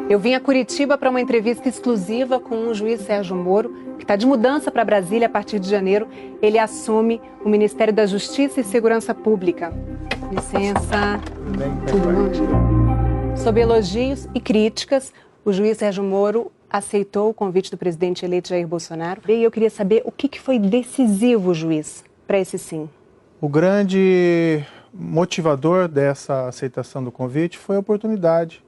Eu vim a Curitiba para uma entrevista exclusiva com o juiz Sérgio Moro, que está de mudança para Brasília a partir de janeiro. Ele assume o Ministério da Justiça e Segurança Pública. Licença. Tudo bom? Sob elogios e críticas, o juiz Sérgio Moro aceitou o convite do presidente eleito Jair Bolsonaro. E eu queria saber o que foi decisivo, juiz, para esse sim. O grande motivador dessa aceitação do convite foi a oportunidade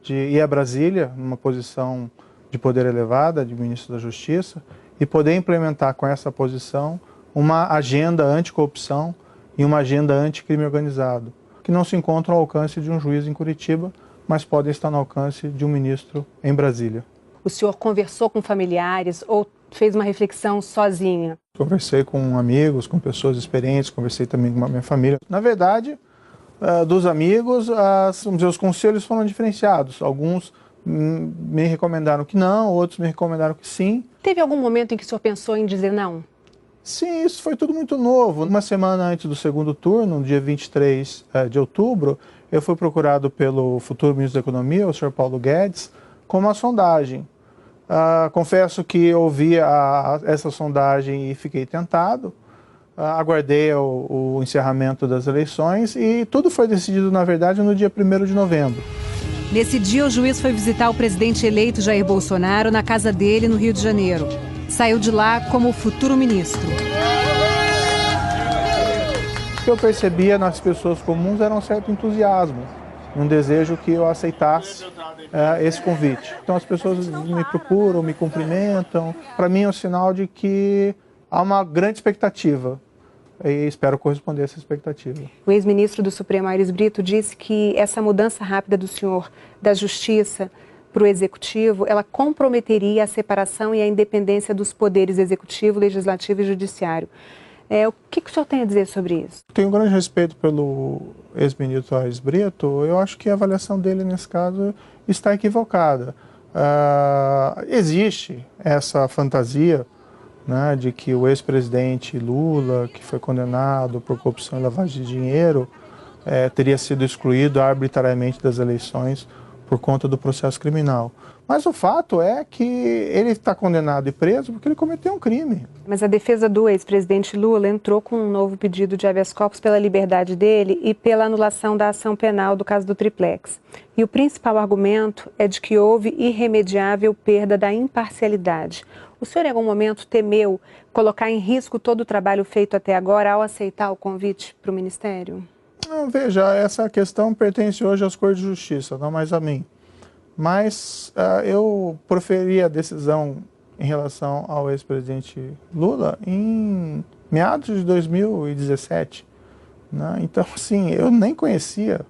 de ir a Brasília, numa posição de poder elevada, de ministro da Justiça, e poder implementar com essa posição uma agenda anticorrupção e uma agenda anticrime organizado, que não se encontram ao alcance de um juiz em Curitiba, mas podem estar no alcance de um ministro em Brasília. O senhor conversou com familiares ou fez uma reflexão sozinha? Conversei com amigos, com pessoas experientes, conversei também com a minha família. Na verdade, dos amigos, os conselhos foram diferenciados. Alguns me recomendaram que não, outros me recomendaram que sim. Teve algum momento em que o senhor pensou em dizer não? Sim, isso foi tudo muito novo. Uma semana antes do segundo turno, no dia 23 de outubro, eu fui procurado pelo futuro ministro da Economia, o senhor Paulo Guedes, com uma sondagem. Confesso que ouvi essa sondagem e fiquei tentado. Aguardei o encerramento das eleições e tudo foi decidido, na verdade, no dia 1º de novembro. Nesse dia, o juiz foi visitar o presidente eleito Jair Bolsonaro na casa dele, no Rio de Janeiro. Saiu de lá como futuro ministro. O que eu percebia nas pessoas comuns era um certo entusiasmo, um desejo que eu aceitasse esse convite. Então as pessoas me procuram, me cumprimentam. Para mim é um sinal de que há uma grande expectativa e espero corresponder a essa expectativa. O ex-ministro do Supremo, Aires Brito, disse que essa mudança rápida do senhor da Justiça para o Executivo, ela comprometeria a separação e a independência dos poderes Executivo, Legislativo e Judiciário. O que o senhor tem a dizer sobre isso? Tenho um grande respeito pelo ex-ministro Aires Brito. Eu acho que a avaliação dele, nesse caso, está equivocada. Existe essa fantasia, né, de que o ex-presidente Lula, que foi condenado por corrupção e lavagem de dinheiro, teria sido excluído arbitrariamente das eleições por conta do processo criminal. Mas o fato é que ele está condenado e preso porque ele cometeu um crime. Mas a defesa do ex-presidente Lula entrou com um novo pedido de habeas corpus pela liberdade dele e pela anulação da ação penal do caso do Triplex. E o principal argumento é de que houve irremediável perda da imparcialidade. O senhor em algum momento temeu colocar em risco todo o trabalho feito até agora ao aceitar o convite para o Ministério? Veja, essa questão pertence hoje às Cortes de Justiça, não mais a mim. Mas eu proferi a decisão em relação ao ex-presidente Lula em meados de 2017. Né? Então, assim, eu nem conhecia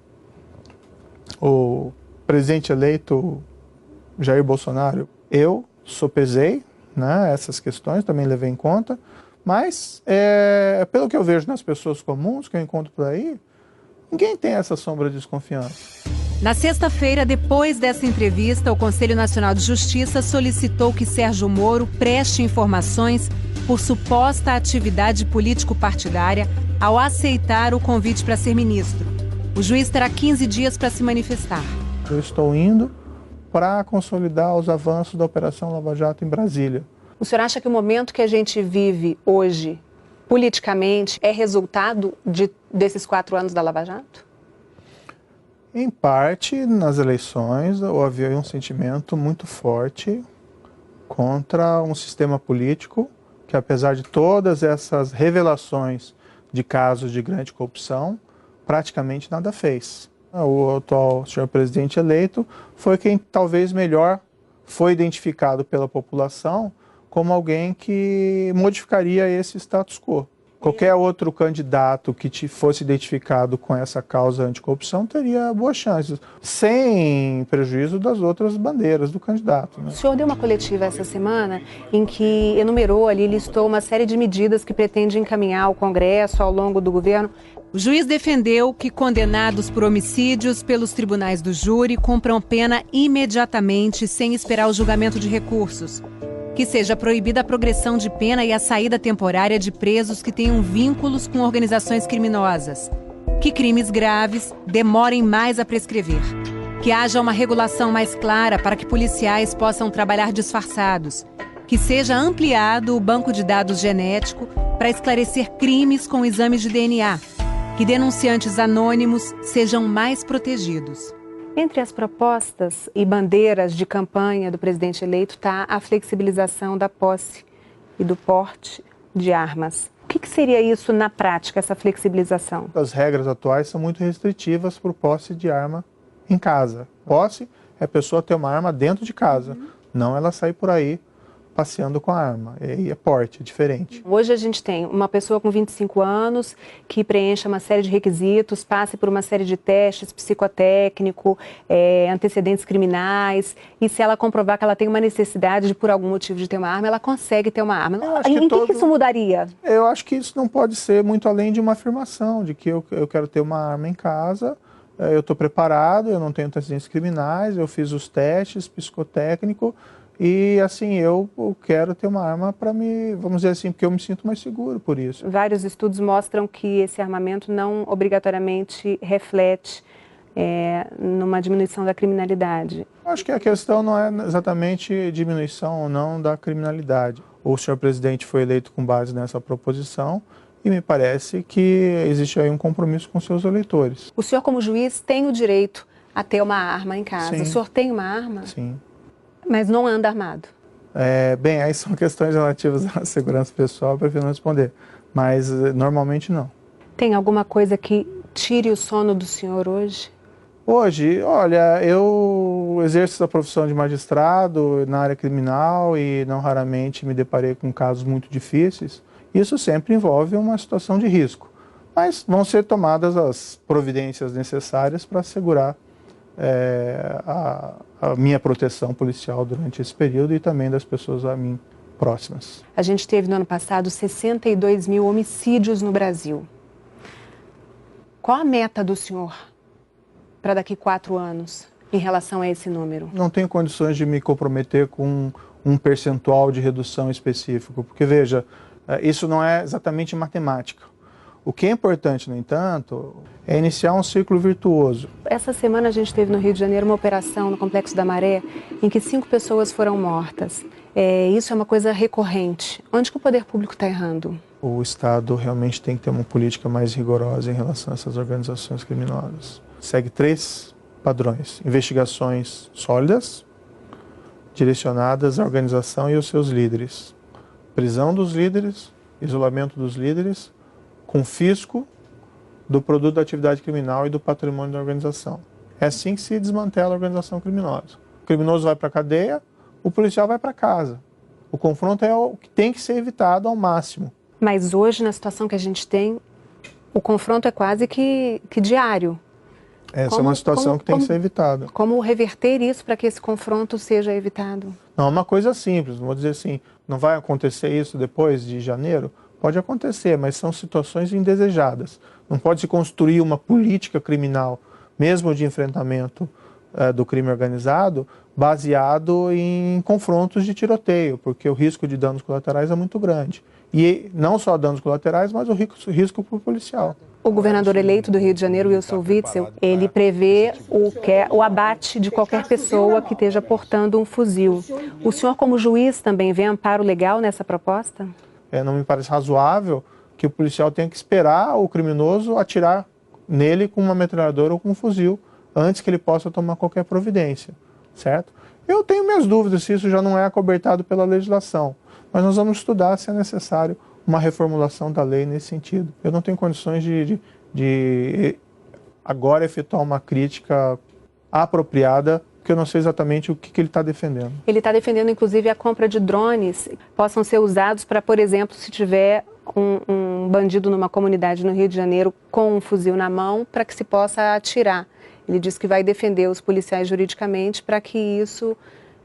o presidente eleito Jair Bolsonaro. Eu sopesei, né, essas questões, também levei em conta, mas pelo que eu vejo nas pessoas comuns que eu encontro por aí, ninguém tem essa sombra de desconfiança. Na sexta-feira, depois dessa entrevista, o Conselho Nacional de Justiça solicitou que Sérgio Moro preste informações por suposta atividade político-partidária ao aceitar o convite para ser ministro. O juiz terá 15 dias para se manifestar. Eu estou indo para consolidar os avanços da Operação Lava Jato em Brasília. O senhor acha que o momento que a gente vive hoje, politicamente, é resultado desses 4 anos da Lava Jato? Em parte, nas eleições, havia um sentimento muito forte contra um sistema político que, apesar de todas essas revelações de casos de grande corrupção, praticamente nada fez. O atual senhor presidente eleito foi quem talvez melhor foi identificado pela população como alguém que modificaria esse status quo. Qualquer outro candidato que fosse identificado com essa causa anticorrupção teria boas chances, sem prejuízo das outras bandeiras do candidato. Né? O senhor deu uma coletiva essa semana em que enumerou ali, listou uma série de medidas que pretende encaminhar ao Congresso ao longo do governo. O juiz defendeu que condenados por homicídios pelos tribunais do júri cumpram pena imediatamente, sem esperar o julgamento de recursos. Que seja proibida a progressão de pena e a saída temporária de presos que tenham vínculos com organizações criminosas. Que crimes graves demorem mais a prescrever. Que haja uma regulação mais clara para que policiais possam trabalhar disfarçados. Que seja ampliado o banco de dados genético para esclarecer crimes com exames de DNA. Que denunciantes anônimos sejam mais protegidos. Entre as propostas e bandeiras de campanha do presidente eleito está a flexibilização da posse e do porte de armas. O que seria isso na prática, essa flexibilização? As regras atuais são muito restritivas para o posse de arma em casa. Posse é a pessoa ter uma arma dentro de casa, não ela sair por aí passeando com a arma. E é porte, é diferente. Hoje a gente tem uma pessoa com 25 anos que preencha uma série de requisitos, passe por uma série de testes psicotécnico, antecedentes criminais, e se ela comprovar que ela tem uma necessidade de, por algum motivo, de ter uma arma, ela consegue ter uma arma. Em que isso mudaria? Eu acho que isso não pode ser muito além de uma afirmação, de que eu quero ter uma arma em casa, eu estou preparado, eu não tenho antecedentes criminais, eu fiz os testes psicotécnicos, e assim, eu quero ter uma arma para vamos dizer assim, porque eu me sinto mais seguro por isso. Vários estudos mostram que esse armamento não obrigatoriamente reflete numa diminuição da criminalidade. Acho que a questão não é exatamente diminuição ou não da criminalidade. O senhor presidente foi eleito com base nessa proposição e me parece que existe aí um compromisso com seus eleitores. O senhor, como juiz, tem o direito a ter uma arma em casa. Sim. O senhor tem uma arma? Sim. Mas não anda armado? Bem, aí são questões relativas à segurança pessoal, eu prefiro não responder. Mas normalmente não. Tem alguma coisa que tire o sono do senhor hoje? Hoje, olha, eu exerço a profissão de magistrado na área criminal e não raramente me deparei com casos muito difíceis. Isso sempre envolve uma situação de risco. Mas vão ser tomadas as providências necessárias para assegurar a minha proteção policial durante esse período e também das pessoas a mim próximas. A gente teve no ano passado 62 mil homicídios no Brasil. Qual a meta do senhor para daqui 4 anos em relação a esse número? Não tenho condições de me comprometer com um percentual de redução específico, porque veja, isso não é exatamente matemática. O que é importante, no entanto, é iniciar um círculo virtuoso. Essa semana a gente teve no Rio de Janeiro uma operação no Complexo da Maré em que 5 pessoas foram mortas. Isso é uma coisa recorrente. Onde que o poder público está errando? O Estado realmente tem que ter uma política mais rigorosa em relação a essas organizações criminosas. Segue 3 padrões: investigações sólidas, direcionadas à organização e aos seus líderes, prisão dos líderes, isolamento dos líderes, confisco do produto da atividade criminal e do patrimônio da organização. É assim que se desmantela a organização criminosa. O criminoso vai para a cadeia, o policial vai para casa. O confronto é o que tem que ser evitado ao máximo. Mas hoje, na situação que a gente tem, o confronto é quase que diário. Essa é uma situação que tem que ser evitada. Como reverter isso para que esse confronto seja evitado? Não é uma coisa simples, não vou dizer assim, não vai acontecer isso depois de janeiro? Pode acontecer, mas são situações indesejadas. Não pode se construir uma política criminal, mesmo de enfrentamento do crime organizado, baseado em confrontos de tiroteio, porque o risco de danos colaterais é muito grande. E não só danos colaterais, mas o risco para o policial. O governador eleito do Rio de Janeiro, Wilson Witzel, ele prevê o abate de qualquer pessoa que esteja portando um fuzil. O senhor, como juiz, também vê amparo legal nessa proposta? Não me parece razoável que o policial tenha que esperar o criminoso atirar nele com uma metralhadora ou com um fuzil antes que ele possa tomar qualquer providência, certo? Eu tenho minhas dúvidas se isso já não é acobertado pela legislação, mas nós vamos estudar se é necessário uma reformulação da lei nesse sentido. Eu não tenho condições de agora efetuar uma crítica apropriada, porque eu não sei exatamente o que ele está defendendo. Ele está defendendo, inclusive, a compra de drones que possam ser usados para, por exemplo, se tiver um bandido numa comunidade no Rio de Janeiro com um fuzil na mão, para que se possa atirar. Ele diz que vai defender os policiais juridicamente para que isso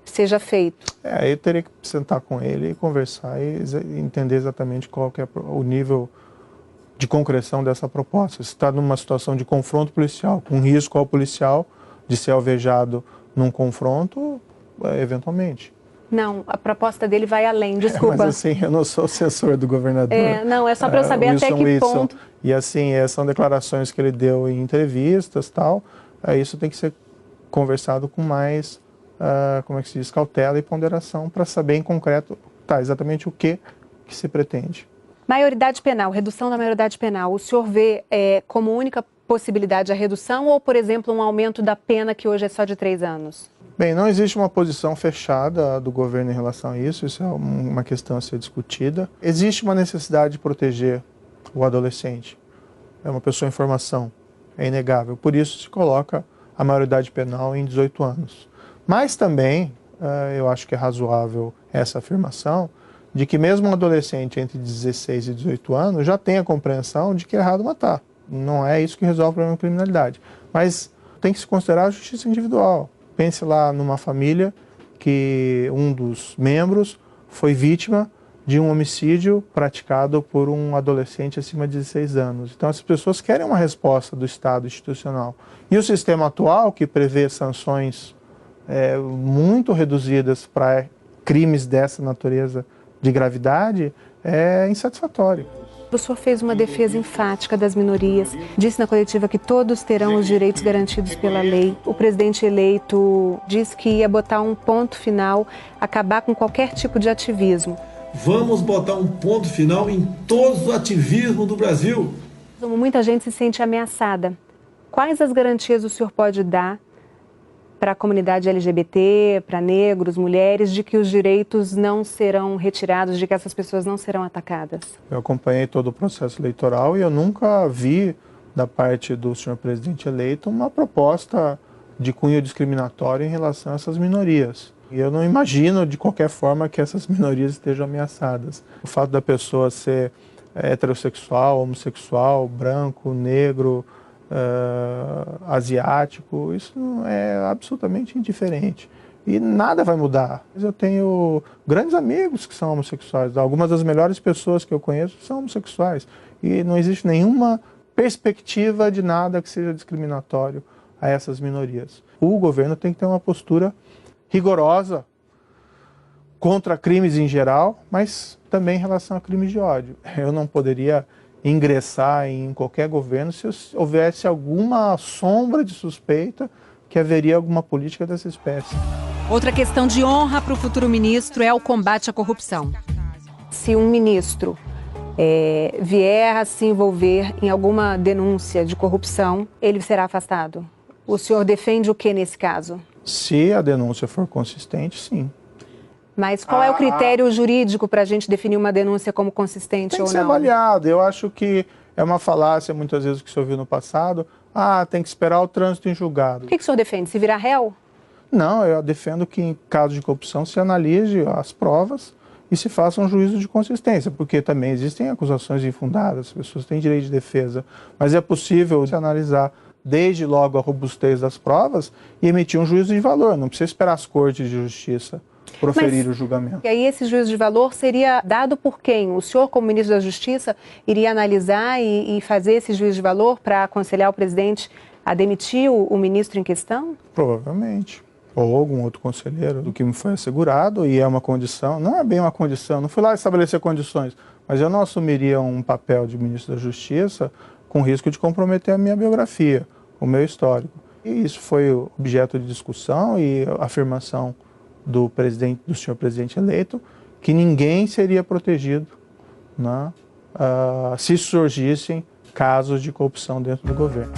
seja feito. Eu teria que sentar com ele e conversar e entender exatamente qual que é o nível de concreção dessa proposta. Se está numa situação de confronto policial, com risco ao policial de ser alvejado num confronto, eventualmente. Não, a proposta dele vai além, desculpa. Mas assim, eu não sou assessor do governador. Não, é só para eu saber até que ponto. E assim, são declarações que ele deu em entrevistas e tal. Isso tem que ser conversado com mais, como é que se diz, cautela e ponderação para saber em concreto exatamente o que se pretende. Maioridade penal, redução da maioridade penal, o senhor vê como única possibilidade a redução ou, por exemplo, um aumento da pena que hoje é só de 3 anos? Bem, não existe uma posição fechada do governo em relação a isso é uma questão a ser discutida. Existe uma necessidade de proteger o adolescente, é uma pessoa em formação, é inegável, por isso se coloca a maioridade penal em 18 anos. Mas também, eu acho que é razoável essa afirmação, de que mesmo um adolescente entre 16 e 18 anos já tem a compreensão de que é errado matar. Não é isso que resolve o problema da criminalidade. Mas tem que se considerar a justiça individual. Pense lá numa família que um dos membros foi vítima de um homicídio praticado por um adolescente acima de 16 anos. Então, as pessoas querem uma resposta do Estado institucional. E o sistema atual, que prevê sanções muito reduzidas para crimes dessa natureza de gravidade, é insatisfatório. O senhor fez uma defesa enfática das minorias, disse na coletiva que todos terão os direitos garantidos pela lei. O presidente eleito disse que ia botar um ponto final, acabar com qualquer tipo de ativismo. Vamos botar um ponto final em todos os ativismos do Brasil. Muita gente se sente ameaçada. Quais as garantias o senhor pode dar para a comunidade LGBT, para negros, mulheres, de que os direitos não serão retirados, de que essas pessoas não serão atacadas? Eu acompanhei todo o processo eleitoral e eu nunca vi, da parte do senhor presidente eleito, uma proposta de cunho discriminatório em relação a essas minorias. E eu não imagino, de qualquer forma, que essas minorias estejam ameaçadas. O fato da pessoa ser heterossexual, homossexual, branco, negro, asiático, isso é absolutamente indiferente e nada vai mudar. Eu tenho grandes amigos que são homossexuais, algumas das melhores pessoas que eu conheço são homossexuais e não existe nenhuma perspectiva de nada que seja discriminatório a essas minorias. O governo tem que ter uma postura rigorosa contra crimes em geral, mas também em relação a crimes de ódio. Eu não poderia ingressar em qualquer governo se houvesse alguma sombra de suspeita que haveria alguma política dessa espécie. Outra questão de honra para o futuro ministro é o combate à corrupção. Se um ministro vier a se envolver em alguma denúncia de corrupção, ele será afastado? O senhor defende o que nesse caso? Se a denúncia for consistente, sim. Mas qual é o critério jurídico para a gente definir uma denúncia como consistente ou não? Tem que ser avaliado. Eu acho que é uma falácia, muitas vezes, que se ouviu no passado. Tem que esperar o trânsito em julgado. O que o senhor defende? Se virar réu? Não, eu defendo que em caso de corrupção se analise as provas e se faça um juízo de consistência, porque também existem acusações infundadas, as pessoas têm direito de defesa, mas é possível se analisar desde logo a robustez das provas e emitir um juízo de valor, não precisa esperar as cortes de justiça proferir o julgamento. E aí esse juízo de valor seria dado por quem? O senhor, como ministro da Justiça, iria analisar e fazer esse juízo de valor para aconselhar o presidente a demitir o ministro em questão? Provavelmente. Ou algum outro conselheiro do que me foi assegurado, e é uma condição, não é bem uma condição, não fui lá estabelecer condições, mas eu não assumiria um papel de ministro da Justiça com risco de comprometer a minha biografia, o meu histórico. E isso foi objeto de discussão e afirmação do senhor presidente eleito, que ninguém seria protegido, né, se surgissem casos de corrupção dentro do governo.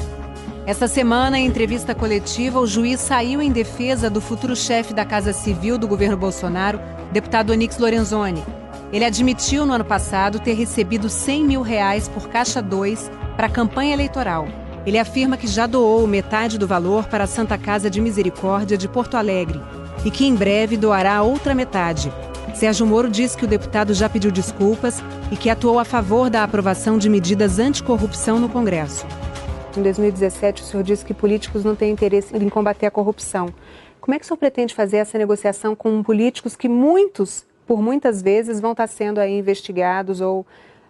Essa semana, em entrevista coletiva, o juiz saiu em defesa do futuro chefe da Casa Civil do governo Bolsonaro, deputado Onyx Lorenzoni. Ele admitiu no ano passado ter recebido R$100 mil por Caixa 2 para a campanha eleitoral. Ele afirma que já doou metade do valor para a Santa Casa de Misericórdia de Porto Alegre e que em breve doará a outra metade. Sérgio Moro disse que o deputado já pediu desculpas e que atuou a favor da aprovação de medidas anticorrupção no Congresso. Em 2017, o senhor disse que políticos não têm interesse em combater a corrupção. Como é que o senhor pretende fazer essa negociação com políticos que por muitas vezes, vão estar sendo aí investigados ou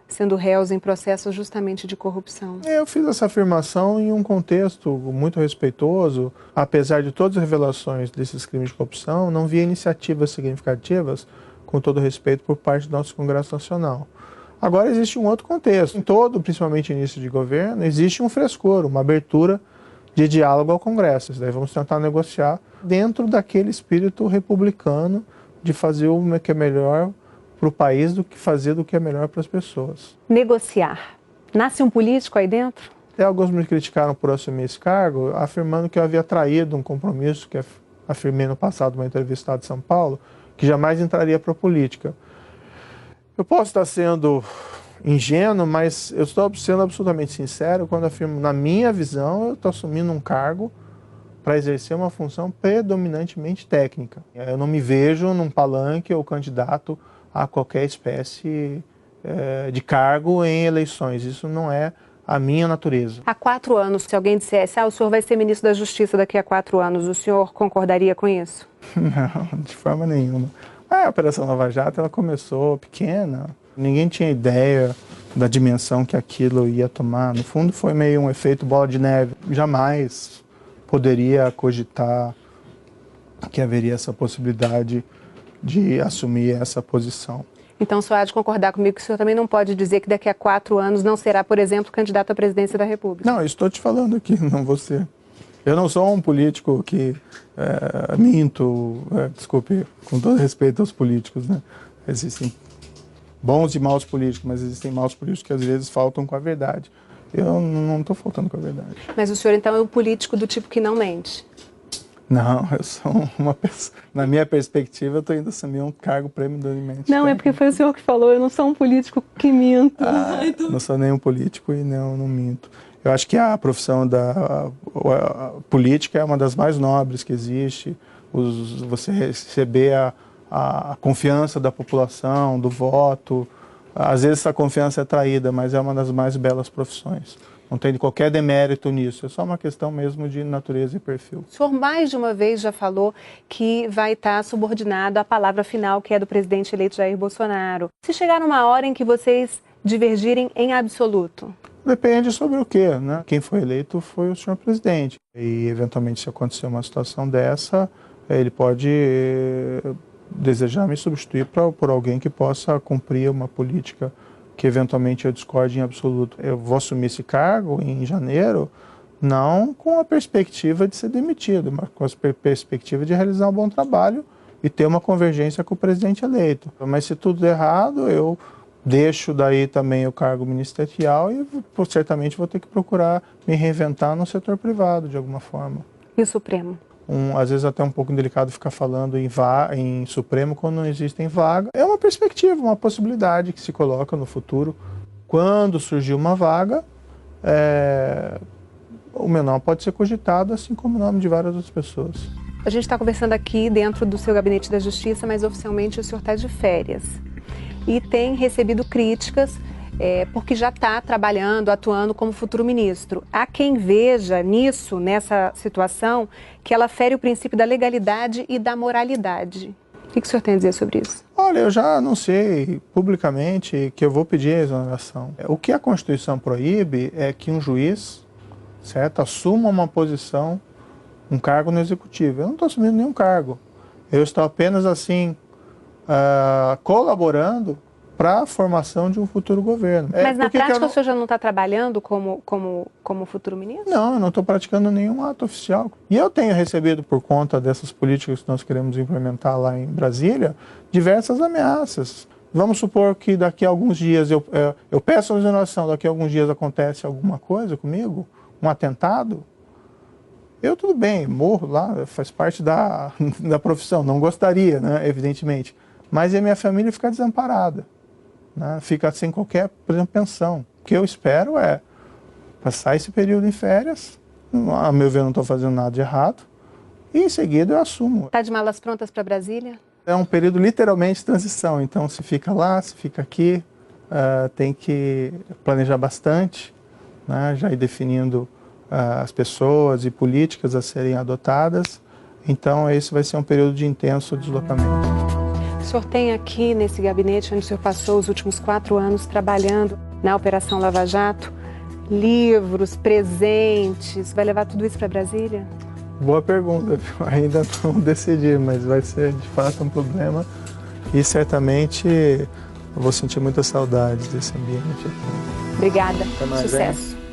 sendo réus em processos justamente de corrupção? Eu fiz essa afirmação em um contexto muito respeitoso. Apesar de todas as revelações desses crimes de corrupção, não havia iniciativas significativas, com todo respeito, por parte do nosso Congresso Nacional. Agora existe um outro contexto. Em todo, principalmente início de governo, existe um frescor, uma abertura de diálogo ao Congresso. Daí vamos tentar negociar dentro daquele espírito republicano de fazer o que é melhor para o país do que fazer do que é melhor para as pessoas. Negociar. Nasce um político aí dentro? Até alguns me criticaram por assumir esse cargo, afirmando que eu havia traído um compromisso que afirmei no passado numa entrevista lá de São Paulo, que jamais entraria para a política. Eu posso estar sendo ingênuo, mas eu estou sendo absolutamente sincero quando afirmo, na minha visão, eu estou assumindo um cargo para exercer uma função predominantemente técnica. Eu não me vejo num palanque ou candidato a qualquer espécie de cargo em eleições. Isso não é a minha natureza. Há 4 anos, se alguém dissesse, o senhor vai ser ministro da Justiça daqui a 4 anos, o senhor concordaria com isso? Não, de forma nenhuma. A Operação Lava Jato, ela começou pequena, ninguém tinha ideia da dimensão que aquilo ia tomar. No fundo, foi meio um efeito bola de neve. Jamais poderia cogitar que haveria essa possibilidade de assumir essa posição. Então, o senhor há de concordar comigo que o senhor também não pode dizer que daqui a 4 anos não será, por exemplo, candidato à presidência da República? Não, eu estou te falando aqui, não você. Eu não sou um político que minto, desculpe, com todo respeito aos políticos, né? Existem bons e maus políticos, mas existem maus políticos que às vezes faltam com a verdade. Eu não estou faltando com a verdade. Mas o senhor, então, é um político do tipo que não mente? Não, eu sou uma pessoa... Na minha perspectiva, eu estou indo assumir um cargo predominantemente. Não, é porque foi o senhor que falou, eu não sou um político que minto. Não sou nenhum político e não minto. Eu acho que a profissão da política é uma das mais nobres que existe. Você receber a confiança da população, do voto. Às vezes essa confiança é traída, mas é uma das mais belas profissões. Não tem qualquer demérito nisso, é só uma questão mesmo de natureza e perfil. O senhor mais de uma vez já falou que vai estar subordinado à palavra final, que é do presidente eleito Jair Bolsonaro. Se chegar numa hora em que vocês divergirem em absoluto? Depende sobre o quê, né? Quem foi eleito foi o senhor presidente. E, eventualmente, se acontecer uma situação dessa, ele pode desejar me substituir por alguém que possa cumprir uma política que eventualmente eu discorde em absoluto. Eu vou assumir esse cargo em janeiro, não com a perspectiva de ser demitido, mas com a perspectiva de realizar um bom trabalho e ter uma convergência com o presidente eleito. Mas se tudo der errado, eu deixo daí também o cargo ministerial e certamente vou ter que procurar me reinventar no setor privado, de alguma forma. E o Supremo? Às vezes até um pouco indelicado ficar falando em Supremo quando não existem vaga. É uma perspectiva, uma possibilidade que se coloca no futuro. Quando surgir uma vaga, o meu nome pode ser cogitado, assim como o nome de várias outras pessoas. A gente está conversando aqui dentro do seu gabinete da Justiça, mas oficialmente o senhor está de férias. E tem recebido críticas porque já está trabalhando, atuando como futuro ministro. Há quem veja nessa situação, que ela fere o princípio da legalidade e da moralidade. O que o senhor tem a dizer sobre isso? Olha, eu já anunciei publicamente que eu vou pedir a exoneração. O que a Constituição proíbe é que um juiz, certo, assuma uma posição, um cargo no Executivo. Eu não estou assumindo nenhum cargo. Eu estou apenas, assim, colaborando para a formação de um futuro governo. Mas na prática o senhor já não está trabalhando como futuro ministro? Não, eu não estou praticando nenhum ato oficial. E eu tenho recebido, por conta dessas políticas que nós queremos implementar lá em Brasília, diversas ameaças. Vamos supor que daqui a alguns dias eu peço a exoneração, daqui a alguns dias acontece alguma coisa comigo, um atentado. Eu tudo bem, morro lá, faz parte da profissão, não gostaria, né, evidentemente. Mas a minha família fica desamparada. Né? Fica sem qualquer, por exemplo, pensão. O que eu espero é passar esse período em férias, a meu ver não estou fazendo nada de errado, e em seguida eu assumo. Está de malas prontas para Brasília? É um período literalmente de transição, então se fica lá, se fica aqui, tem que planejar bastante, né? Já ir definindo as pessoas e políticas a serem adotadas, então esse vai ser um período de intenso deslocamento. O senhor tem aqui nesse gabinete onde o senhor passou os últimos 4 anos trabalhando na Operação Lava Jato, livros, presentes, vai levar tudo isso para Brasília? Boa pergunta, ainda não decidi, mas vai ser de fato um problema e certamente eu vou sentir muita saudade desse ambiente aqui. Obrigada, Até mais, sucesso. Hein?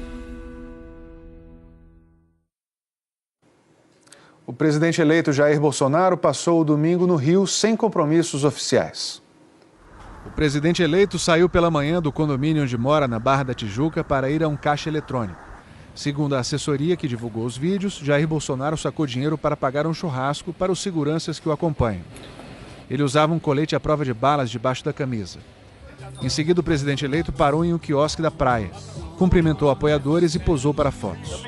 O presidente eleito Jair Bolsonaro passou o domingo no Rio sem compromissos oficiais. O presidente eleito saiu pela manhã do condomínio onde mora, na Barra da Tijuca, para ir a um caixa eletrônico. Segundo a assessoria que divulgou os vídeos, Jair Bolsonaro sacou dinheiro para pagar um churrasco para os seguranças que o acompanham. Ele usava um colete à prova de balas debaixo da camisa. Em seguida, o presidente eleito parou em um quiosque da praia, cumprimentou apoiadores e posou para fotos.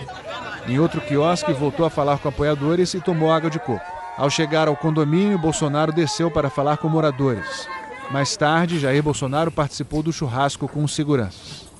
Em outro quiosque, voltou a falar com apoiadores e tomou água de coco. Ao chegar ao condomínio, Bolsonaro desceu para falar com moradores. Mais tarde, Jair Bolsonaro participou do churrasco com os seguranças.